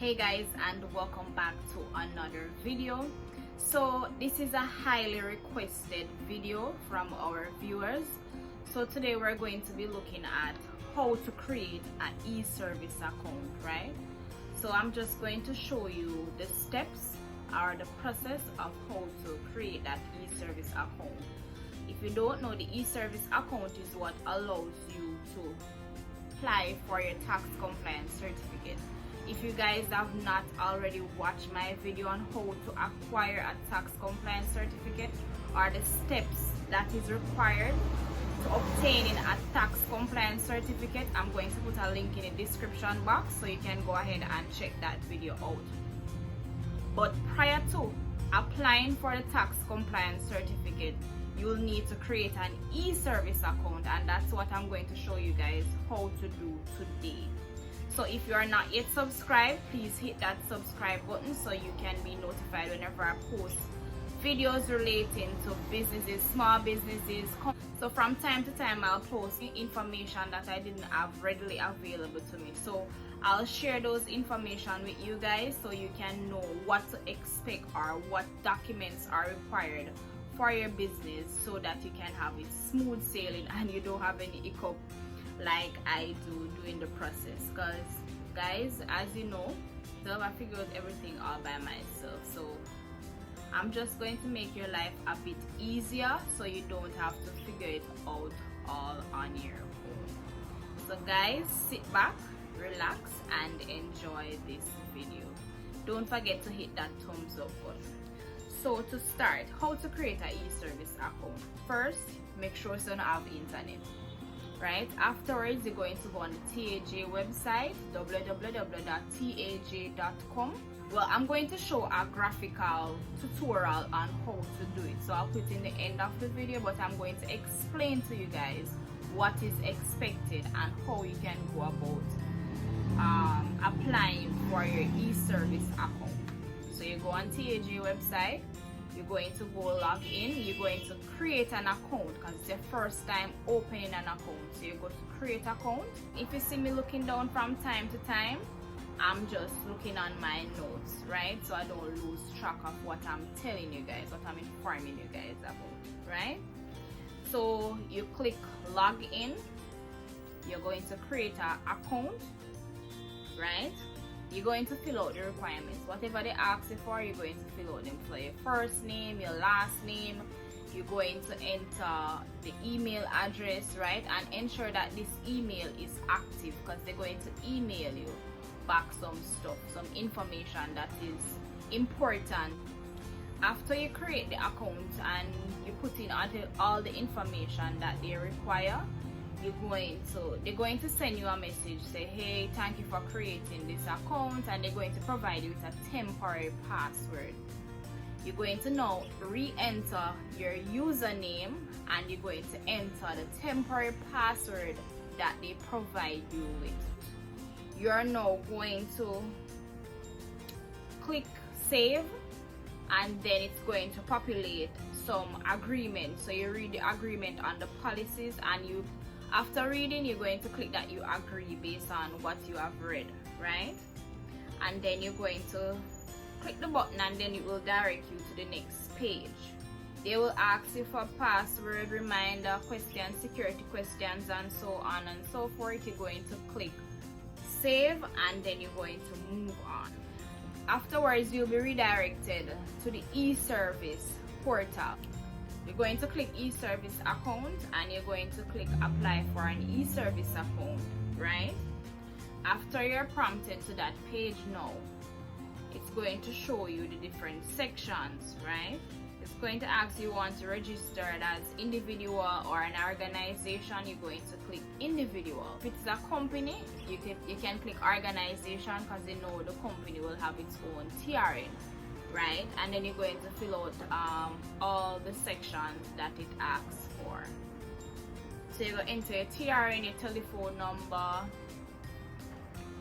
Hey guys, and welcome back to another video. So this is a highly requested video from our viewers. So today we're going to be looking at how to create an e-service account, right? So I'm just going to show you the steps or the process of how to create that e-service account. If you don't know, the e-service account is what allows you to apply for your tax compliance certificate. If you guys have not already watched my video on how to acquire a tax compliance certificate or the steps that is required to obtaining a tax compliance certificate, I'm going to put a link in the description box so you can go ahead and check that video out. But prior to applying for the tax compliance certificate, you'll need to create an e-service account, and that's what I'm going to show you guys how to do today. So if you are not yet subscribed, please hit that subscribe button so you can be notified whenever I post videos relating to businesses, small businesses. So from time to time I'll post information that I didn't have readily available to me. So I'll share those information with you guys so you can know what to expect or what documents are required for your business so that you can have it smooth sailing and you don't have any hiccup like I do during the process. Because guys, as you know, I figured everything all by myself, so I'm just going to make your life a bit easier so you don't have to figure it out all on your own. So guys, sit back, relax and enjoy this video. Don't forget to hit that thumbs up button. So to start, how to create an e-service account. First, make sure you don't have internet. Right, afterwards you're going to go on the TAJ website, www.taj.com. Well, I'm going to show a graphical tutorial on how to do it, so I'll put it in the end of the video, but I'm going to explain to you guys what is expected and how you can go about applying for your e-service account. So you go on TAJ website, you're going to go log in, you're going to create an account because it's your first time opening an account. So you go to create account. If you see me looking down from time to time, I'm just looking on my notes, right? So I don't lose track of what I'm telling you guys, what I'm informing you guys about, right? So you click log in, you're going to create an account, right? You're going to fill out the requirements. Whatever they ask you for, you're going to fill out them. For your first name, your last name, you're going to enter the email address, right? And ensure that this email is active because they're going to email you back some stuff, some information that is important. After you create the account and you put in all the information that they require, they're going to send you a message, say, hey, thank you for creating this account, and they're going to provide you with a temporary password. You're going to now re-enter your username and you're going to enter the temporary password that they provide you with. You're now going to click save, and then it's going to populate some agreement. So you read the agreement on the policies, and after reading, you're going to click that you agree based on what you have read, right? And then you're going to click the button, and then it will direct you to the next page. They will ask you for password, reminder, questions, security questions, and so on and so forth. You're going to click save, and then you're going to move on. Afterwards, you'll be redirected to the e-service portal. You're going to click e-service account and you're going to click apply for an e-service account, right? After you're prompted to that page now, it's going to show you the different sections, right? It's going to ask you want to register as individual or an organization. You're going to click individual. If it's a company, you can click organization because they know the company will have its own TRN, right? And then you're going to fill out all the sections that it asks for. So you go enter your TRN, your telephone number,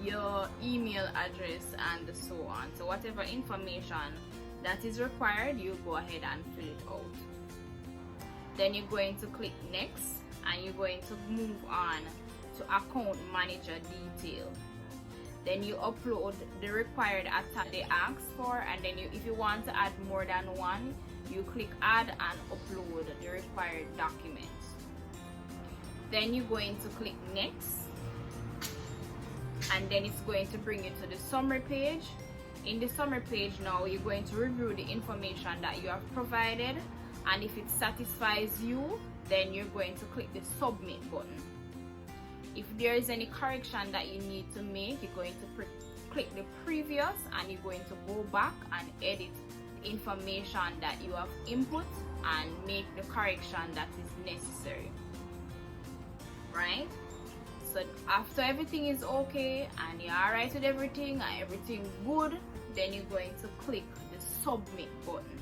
your email address, and so on. So whatever information that is required, you go ahead and fill it out. Then you're going to click next, and you're going to move on to account manager detail. Then you upload the required attachment they ask for, and then if you want to add more than one, you click add and upload the required documents. Then you're going to click next, and then it's going to bring you to the summary page. In the summary page now, you're going to review the information that you have provided, and if it satisfies you, then you're going to click the submit button. If there is any correction that you need to make, you're going to click the previous, and you're going to go back and edit the information that you have input and make the correction that is necessary. Right? So after everything is okay and you're alright with everything and everything good, then you're going to click the submit button.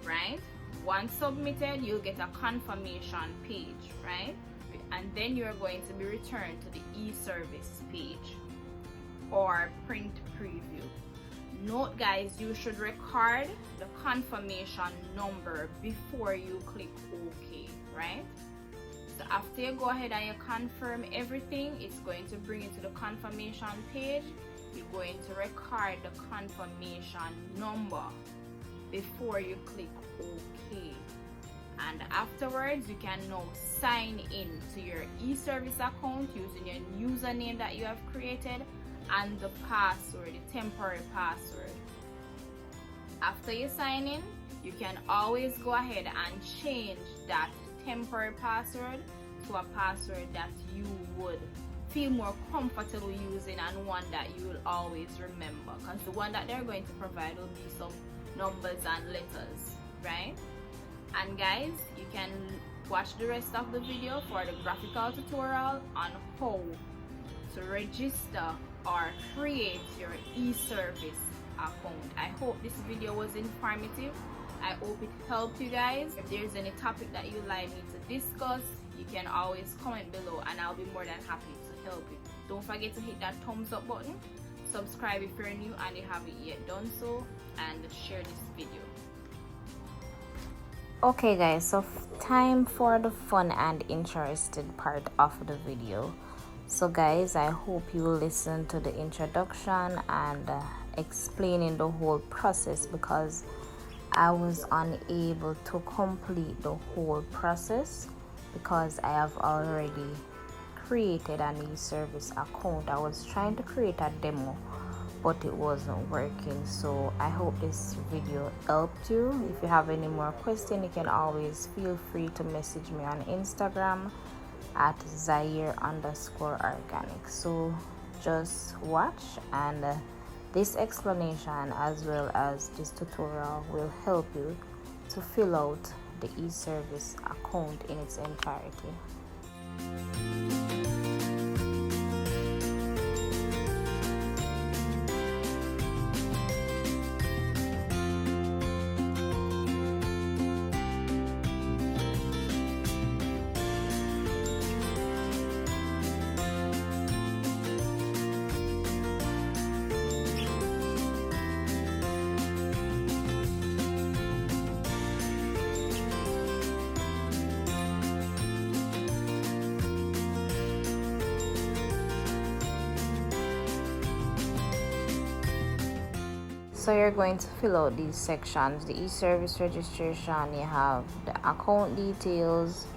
Right? Once submitted, you'll get a confirmation page, right? And then you're going to be returned to the e-service page or print preview. Note guys, you should record the confirmation number before you click OK, right? So after you go ahead and you confirm everything, it's going to bring you to the confirmation page. You're going to record the confirmation number before you click OK. And afterwards, you can now sign in to your e-service account using your username that you have created and the password, the temporary password. After you sign in, you can always go ahead and change that temporary password to a password that you would feel more comfortable using and one that you will always remember, because the one that they're going to provide will be some numbers and letters, right? And guys, you can watch the rest of the video for the graphical tutorial on how to register or create your e-service account. I hope this video was informative. I hope it helped you guys. If there's any topic that you'd like me to discuss, you can always comment below and I'll be more than happy to help you. Don't forget to hit that thumbs up button, subscribe if you're new and you haven't yet done so, and share this video. Okay guys, so time for the fun and interested part of the video. So guys, I hope you listen to the introduction and explaining the whole process, because I was unable to complete the whole process because I have already created an e-service account. I was trying to create a demo but it wasn't working. So I hope this video helped you. If you have any more questions, you can always feel free to message me on Instagram at Zahair _Organics. So just watch, and this explanation as well as this tutorial will help you to fill out the e-service account in its entirety. So you're going to fill out these sections: the e-service registration, you have the account details,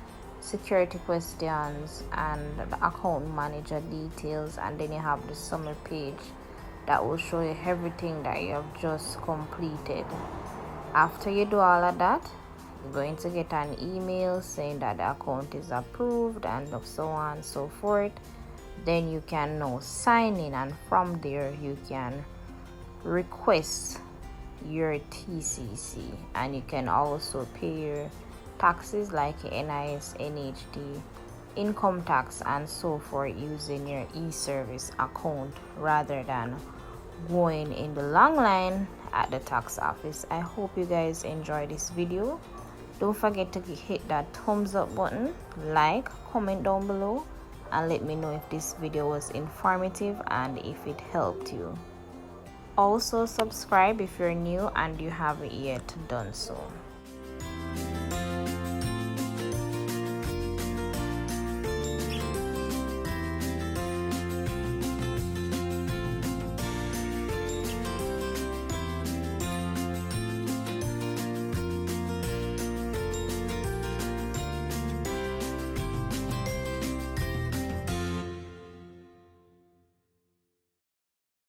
security questions, and the account manager details, and then you have the summary page that will show you everything that you have just completed. After you do all of that, you're going to get an email saying that the account is approved and so on and so forth. Then you can now sign in, and from there you can request your TCC, and you can also pay your taxes like NIS, NHD, income tax and so forth using your e-service account rather than going in the long line at the tax office. I hope you guys enjoy this video. Don't forget to hit that thumbs up button, like, comment down below, and let me know if this video was informative and if it helped you. Also subscribe if you're new and you haven't yet done so.